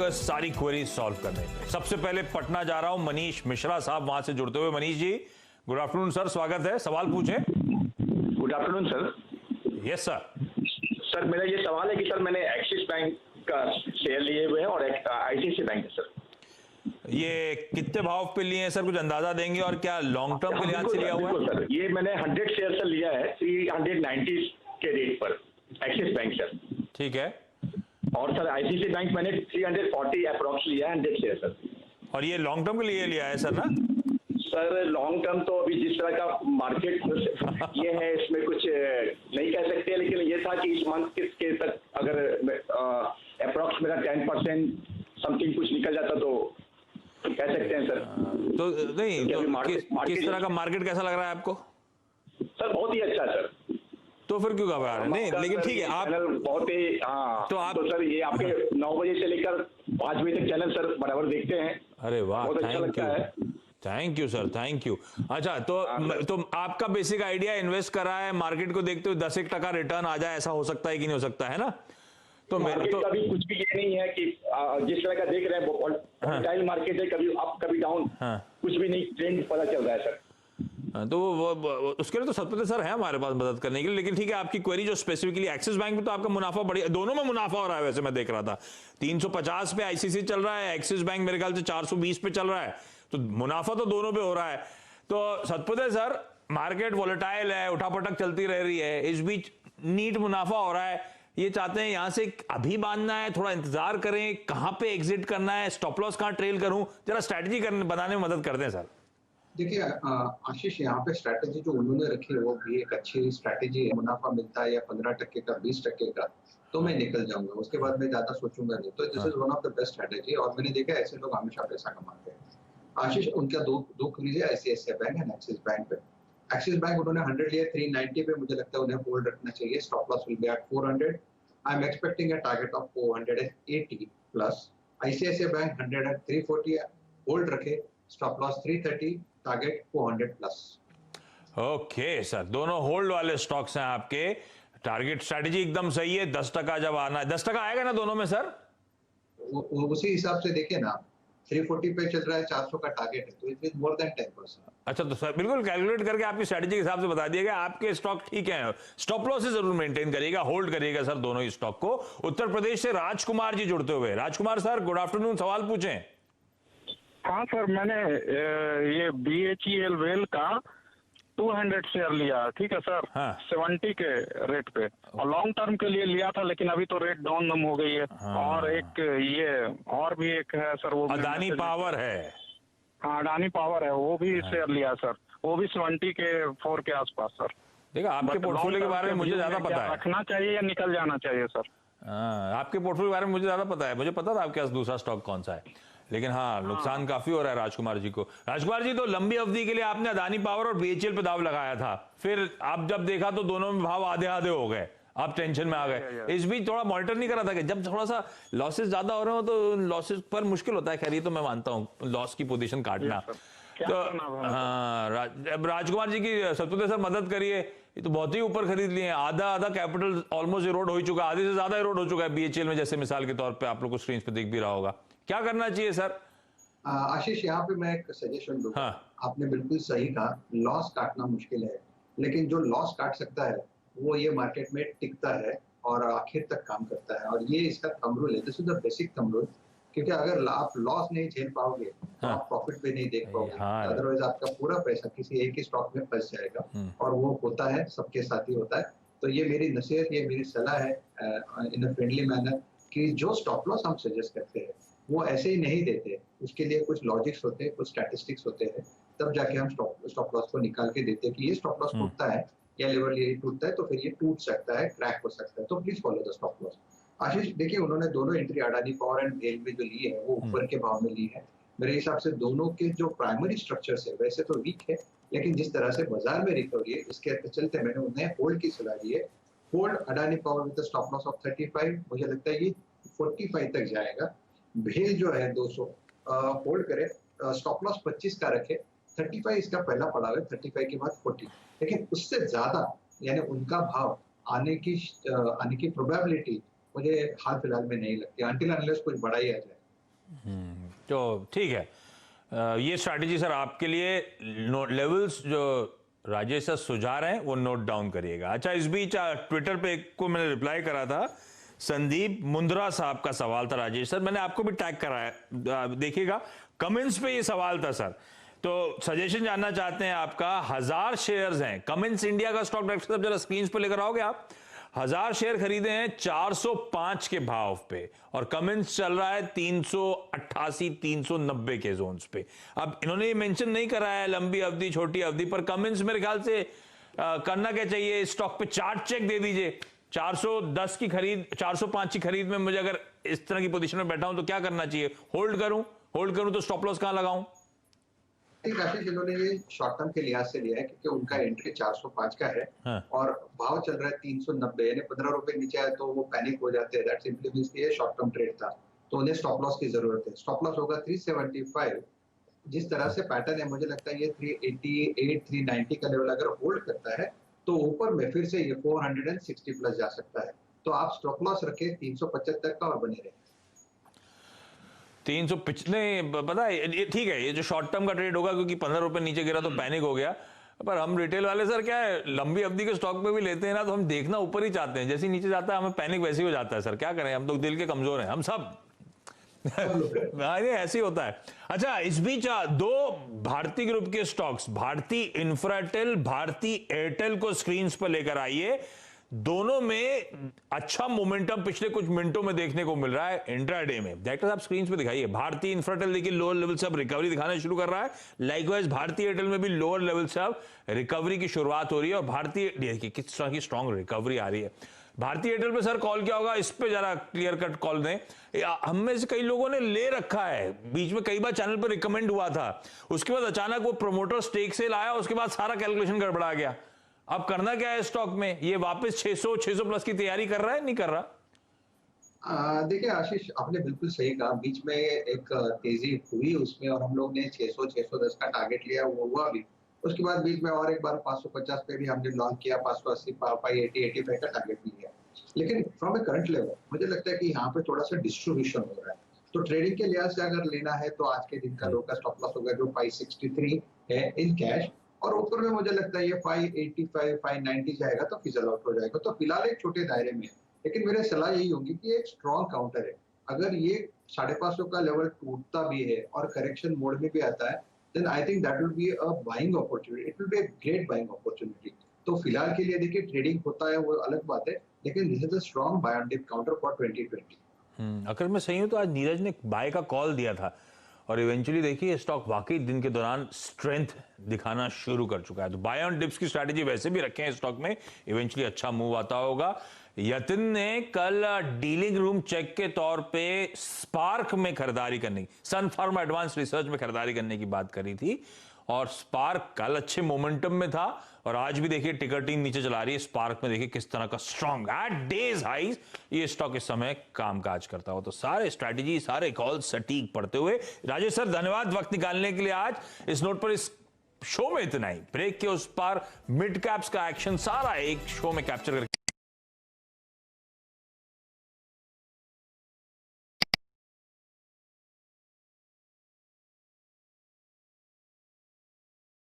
Focus सारी queries solve करने में। सबसे पहले पटना जा रहा हूं, मनीष मिश्रा साहब वहां से जुड़ते हुए। Manish ji, good afternoon sir, स्वागत है। सवाल पूछें। Good afternoon sir. Yes sir. Sir मेरा ये सवाल है कि सर मैंने एक्सिस बैंक का शेयर लिए हुए हैं और आईसीआईसीआई बैंक है सर। ये कितने भाव पे लिए हैं सर, कुछ अंदाजा देंगे? और क्या लॉन्ग टर्म के लिहाज से लिया हुआ है? सर ये मैंने 100 शेयर से लिया है 390 के रेट पर, एक्सिस बैंक सर। ठीक है। और सर आईसीआईसीआई बैंक मैंने 340 अप्रॉक्स लिया है 100 शेयर सर। और ये लॉन्ग टर्म के लिए लिया है सर ना? सर लॉन्ग टर्म तो अभी जिस तरह का मार्केट ये है इसमें कुछ नहीं कह सकते, लेकिन ये था कि इस मंथ के तक अगर अप्रॉक्स मेरा 10% समथिंग कुछ निकल जाता तो कह सकते हैं सर। तो नहीं तो किस तरह का मार्केट कैसा लग रहा है आपको? सर बहुत ही अच्छा सर। तो फिर क्यों घबरा रहे? नहीं लेकिन ठीक है, आप बहुत ही तो आप तो सर ये आपके 9 बजे से लेकर 5 बजे तक चैनल सर बराबर देखते हैं। अरे वाह, बहुत अच्छा लगता है। Thank you sir, thank you. अच्छा तो आपका बेसिक आइडिया इन्वेस्ट करा है, मार्केट को देखते हुए 10% रिटर्न आ जाए, ऐसा हो सकता है कि नहीं हो सकता है ना? तो मेरे तो कभी कुछ भी ये नहीं है कि जिस तरह का देख रहे हैं वो वोलेटाइल मार्केट है, कभी अप कभी डाउन। कुछ भी नहीं, ट्रेंड पता चल रहा है सर। तो वो उसके लिए तो सतपति सर है हमारे पास मदद करने के लिए। लेकिन ठीक है, आपकी क्वेरी जो स्पेसिफिकली एक्सिस बैंक में, तो आपका मुनाफा बढ़िया, दोनों में मुनाफा हो रहा है। वैसे मैं देख रहा था 350 पे आईसीआईसीआई चल रहा है, एक्सिस बैंक मेरे ख्याल से 420 पे चल रहा है, तो मुनाफा तो दोनों पे हो रहा है। तो सतपति सर, मार्केट वोलेटाइल है, उठापटक चलती रह रही है, इस बीच नीट मुनाफा हो रहा है, ये चाहते हैं यहां से अभी बांधना है, थोड़ा इंतजार करें, कहां पे एग्जिट करना है, स्टॉप लॉस कहां ट्रेल करूं, जरा स्ट्रैटेजी बनाने में मदद कर दें सर। देखिए आशीष, यहाँ पे स्ट्रैटेजी जो उन्होंने रखी है वो भी एक अच्छी स्ट्रैटेजी है। मुनाफा मिलता है या 15% का, 20% का, तो मैं निकल जाऊंगा, उसके बाद मैं ज्यादा सोचूंगा नहीं। तो this is one of the best strategy. और मैंने देखा ऐसे लोग हमेशा पैसा कमाते हैं। आशीष, उनका दो क्रीज है, ICICI bank and axis bank पे। एक्सिस बैंक उन्होंने 100 लिया 390 पे, मुझे लगता है उन्हें होल्ड रखना चाहिए। Stop loss will be at 400। I am expecting a target of 480 plus. ICICI bank 100 and 340 hold रखे, stop loss 330, target 400 plus. Okay sir, दोनों होल्ड वाले स्टॉक्स हैं आपके। टारगेट स्ट्रैटेजी एकदम सही है। 10% जब आना है, 10% आएगा ना दोनों में सर? उसी हिसाब से देखिए ना, 340 पे चल रहा है, 400 का टारगेट है, तो इट इज मोर देन 10%। अच्छा, तो सर बिल्कुल कैलकुलेट करके आपकी स्ट्रैटेजी के हिसाब से बता दिएगा। आपके स्टॉक ठीक है, स्टॉप लॉस जरूर मेंटेन करिएगा, होल्ड करिएगा सर दोनों ही स्टॉक को। उत्तर प्रदेश से राजकुमार जी जुड़ते हुए। राजकुमार सर, गुड आफ्टरनून, सवाल पूछें। हाँ सर, मैंने ये BHEL वेल का 200 शेयर लिया, ठीक है सर। हाँ। 70 के रेट पे, और लॉन्ग टर्म के लिए लिया था, लेकिन अभी तो रेट डाउन हो गई है। हाँ। और एक ये और भी एक है सर, वो अदानी पावर है। हाँ, अडानी पावर है, वो भी शेयर लिया सर, वो भी 70 के 4 के आसपास सर। देखा, आपके पोर्टफोलियो के बारे में मुझे ज्यादा पता है। रखना चाहिए या निकल जाना चाहिए सर? आपके पोर्टफोलियो के बारे में मुझे ज्यादा पता है। मुझे पता था आपके पास दूसरा स्टॉक कौन सा है, लेकिन हाँ, नुकसान काफी हो रहा है राजकुमार जी को। राजकुमार जी, तो लंबी अवधि के लिए आपने अदानी पावर और BHEL पे दाव लगाया था, फिर आप जब देखा तो दोनों में भाव आधे आधे हो गए, आप टेंशन में आ गए। इस बीच थोड़ा मॉनिटर नहीं करा था कि जब थोड़ा सा लॉसेस ज्यादा हो रहे हो तो लॉसेस पर मुश्किल होता है? खैर ये तो मैं मानता हूँ, लॉस की पोजीशन काटना। तो हाँ, राजकुमार जी की सतपति सर मदद करिए। ये तो बहुत ही ऊपर खरीद लिए हैं, आधा कैपिटल ऑलमोस्ट इरोड हो चुका है, आधे से ज्यादा इरोड हो चुका है BHEL में, जैसे मिसाल के तौर पे आप लोग को स्क्रीन पे दिख भी रहा होगा। क्या करना चाहिए सर? आशीष, यहाँ पे मैं एक सजेशन दूंगा। हाँ। आपने बिल्कुल सही कहा, लॉस काटना मुश्किल है, लेकिन जो लॉस काट सकता है वो ये मार्केट में टिकता है और आखिर तक काम करता है। और ये इसका थंब रूल है, this is the basic thumb rule. क्योंकि अगर आप लॉस नहीं झेल पाओगे तो आप प्रॉफिट भी नहीं देख पाओगे। अदरवाइज आपका पूरा पैसा किसी एक ही स्टॉक में फंस जाएगा, और वो होता है, सबके साथ ही होता है। तो ये मेरी नसीहत, ये मेरी सलाह है इन अ फ्रेंडली मैनर, कि जो स्टॉप लॉस हम सजेस्ट करते हैं वो ऐसे ही नहीं देते, उसके लिए कुछ लॉजिक्स होते हैं, कुछ स्टैटिस्टिक्स होते हैं, तब जाके हम स्टॉप लॉस को निकाल के देते हैं कि ये स्टॉप लॉस टूटता है या लेवल ये टूटता है तो फिर ये टूट सकता है, क्रैक हो सकता है, तो please follow the stop loss. Ashish, देखिए उन्होंने दोनों entry Adani power and BHEL में जो ली है वो ऊपर के भाव में ली है। मेरे हिसाब से दोनों के जो प्राइमरी स्ट्रक्चर्स है वैसे तो वीक है, लेकिन जिस तरह से बाजार में रिकवरी है इसके चलते मैंने उन्हें होल्ड की सलाह दी है। Hold Adani power with stop loss of 35, मुझे लगता है ये 45 तक जाएगा। BHEL जो है 200 होल्ड करे, स्टॉप लॉस 25 का रखे, 35 इसका पहला पड़ाव है, 35 के बाद 40, लेकिन उससे ज्यादा यानी उनका भाव आने की प्रोबेबिलिटी मुझे हाल फिलहाल में नहीं लगती, अनटिल अनलेस कुछ बड़ा ही आ जाए। तो ठीक है, ये स्ट्रैटेजी सर आपके लिए लेवल्स जो राजेश सर सुझा रहे हैं वो नोट डाउन करिएगा। अच्छा, इस बीच ट्विटर पे एक को मैंने रिप्लाई करा था, संदीप मुंद्रा साहब का सवाल था राजेश सर, मैंने आपको भी टैग कराया, देखिएगा कमेंट्स पे ये सवाल था सर। तो सजेशन जानना चाहते हैं आपका, 1000 शेयर्स हैं, कमेंट्स इंडिया का स्टॉक डायरेक्टर साहब जरा स्क्रीन पे लेकर आओगे आप। 1000 शेयर खरीदे हैं 405 के भाव पे और कमेंट्स चल रहा है 388 390 के जोन्स पे। अब इन्होंने ये मेंशन नहीं करा है लंबी अवधि छोटी अवधि, पर कमेंट्स मेरे ख्याल से करना क्या चाहिए, स्टॉक पे चार्ट चेक दे दीजिए। 410 की खरीद, 405 की खरीद में मुझे अगर इस तरह की पोजीशन में बैठा हूं तो क्या करना चाहिए, होल्ड करूं तो स्टॉप लॉस कहां लगाऊं? आशीष, इन्होंने ये शॉर्ट टर्म के लिहाज से लिया है क्योंकि उनका एंट्री 405 का है। हाँ। और भाव चल रहा है 390, यानी 15 रुपए नीचे आए तो वो पैनिक हो जाते हैं। दैट सिंपली मींस कि ये शॉर्ट टर्म ट्रेड था, तो उन्हें स्टॉप लॉस की जरूरत है। स्टॉप लॉस होगा 375। जिस तरह से पैटर्न है, मुझे लगता है ये 388 390 का लेवल अगर होल्ड करता है तो ऊपर में फिर से ये 460 प्लस जा सकता है। तो आप स्टॉप लॉस रखें 375 का और बने रहे। 300 पिछले पता है, ये ठीक है, ये जो शॉर्ट टर्म का ट्रेड होगा क्योंकि 15 रुपए नीचे गिरा तो पैनिक हो गया, पर हम रिटेल वाले सर क्या है, लंबी अवधि के स्टॉक पे भी लेते हैं ना, तो हम देखना ऊपर ही चाहते हैं, जैसे नीचे जाता है हमें पैनिक वैसे ही हो जाता है सर, क्या करें, हम तो दिल के कमजोर हैं हम सब। ऐसे ही होता है। अच्छा, इस बीच दो भारतीय ग्रुप के स्टॉक्स, भारती इंफ्राटेल, भारती एयरटेल को स्क्रीन पर लेकर आइए। दोनों में अच्छा मोमेंटम पिछले कुछ मिनटों में देखने को मिल रहा है इंट्राडे में। डायरेक्टर साहब स्क्रीन पे दिखाइए, भारतीय इंफ्राटेल देखिए लोअर लेवल से अब रिकवरी दिखाना शुरू कर रहा है। लाइकवाइज भारतीय एयरटेल में भी लोअर लेवल से अब रिकवरी की शुरुआत हो रही है और भारतीय देखिए किस तरह की स्ट्रॉन्ग रिकवरी आ रही है। भारतीय एयरटेल पे सर कॉल क्या होगा, इस पे जरा क्लियर कट कॉल दें। हम में से कई लोगों ने ले रखा है, बीच में कई बार चैनल पर रिकमेंड हुआ था, उसके बाद अचानक वो प्रोमोटर स्टेक सेल आया, उसके बाद सारा कैलकुलेशन गड़बड़ा गया। अब करना क्या है स्टॉक में, ये वापस 600 प्लस की तैयारी कर रहा है, नहीं कर रहा? देखिए आशीष, आपने बिल्कुल सही कहा, बीच में एक तेजी हुई उसमें और हम लोग ने 600-610 का टारगेट लिया, वो हुआ भी। उसके बाद बीच में और एक बार 550 पे भी हमने लॉन्च किया, 580 580-85 का टारगेट भी लिया। लेकिन फ्रॉम ए करंट लेवल मुझे लगता है कि यहाँ पे थोड़ा सा डिस्ट्रीब्यूशन हो रहा है, तो ट्रेडिंग के लिहाज से अगर लेना है तो आज के दिन का लो का स्टॉप लॉस होगा जो 563 है इन कैश, और ऊपर में मुझे लगता है ये 585 590 जाएगा तो फिजल आउट हो जाएगा। तो फिलहाल एक छोटे दायरे में, लेकिन मेरी सलाह यही होगी कि एक स्ट्रॉन्ग काउंटर है। अगर ये 550 का लेवल टूटता भी है और करेक्शन मोड में भी आता है, then I think that will be a buying opportunity. It will be a great buying opportunity. तो फिलहाल के लिए देखिए ट्रेडिंग होता है वो अलग बात है, लेकिन this is a strong buy and dip counter for 2020. अगर मैं सही हूं तो आज नीरज ने बाय का कॉल दिया था और इवेंचुअली देखिए स्टॉक वाकई दिन के दौरान स्ट्रेंथ दिखाना शुरू कर चुका है। तो बाय ऑन डिप्स की स्ट्रैटेजी वैसे भी रखें स्टॉक में, इवेंचुअली अच्छा मूव आता होगा। यतिन ने कल डीलिंग रूम चेक के तौर पे स्पार्क में खरीदारी करने की, सन फार्मा एडवांस रिसर्च में खरीदारी करने की बात करी थी और स्पार्क कल अच्छे मोमेंटम में था और आज भी देखिए टिकर टीम नीचे चला रही है। स्पार्क में देखिए किस तरह का स्ट्रॉन्ग एट डेज हाइज ये स्टॉक इस समय कामकाज करता हो। तो सारे स्ट्रैटेजी सारे कॉल सटीक पड़ते हुए, राजेश सर धन्यवाद वक्त निकालने के लिए आज इस नोट पर। इस शो में इतना ही, ब्रेक के उस पार मिड कैप्स का एक्शन सारा एक शो में कैप्चर करके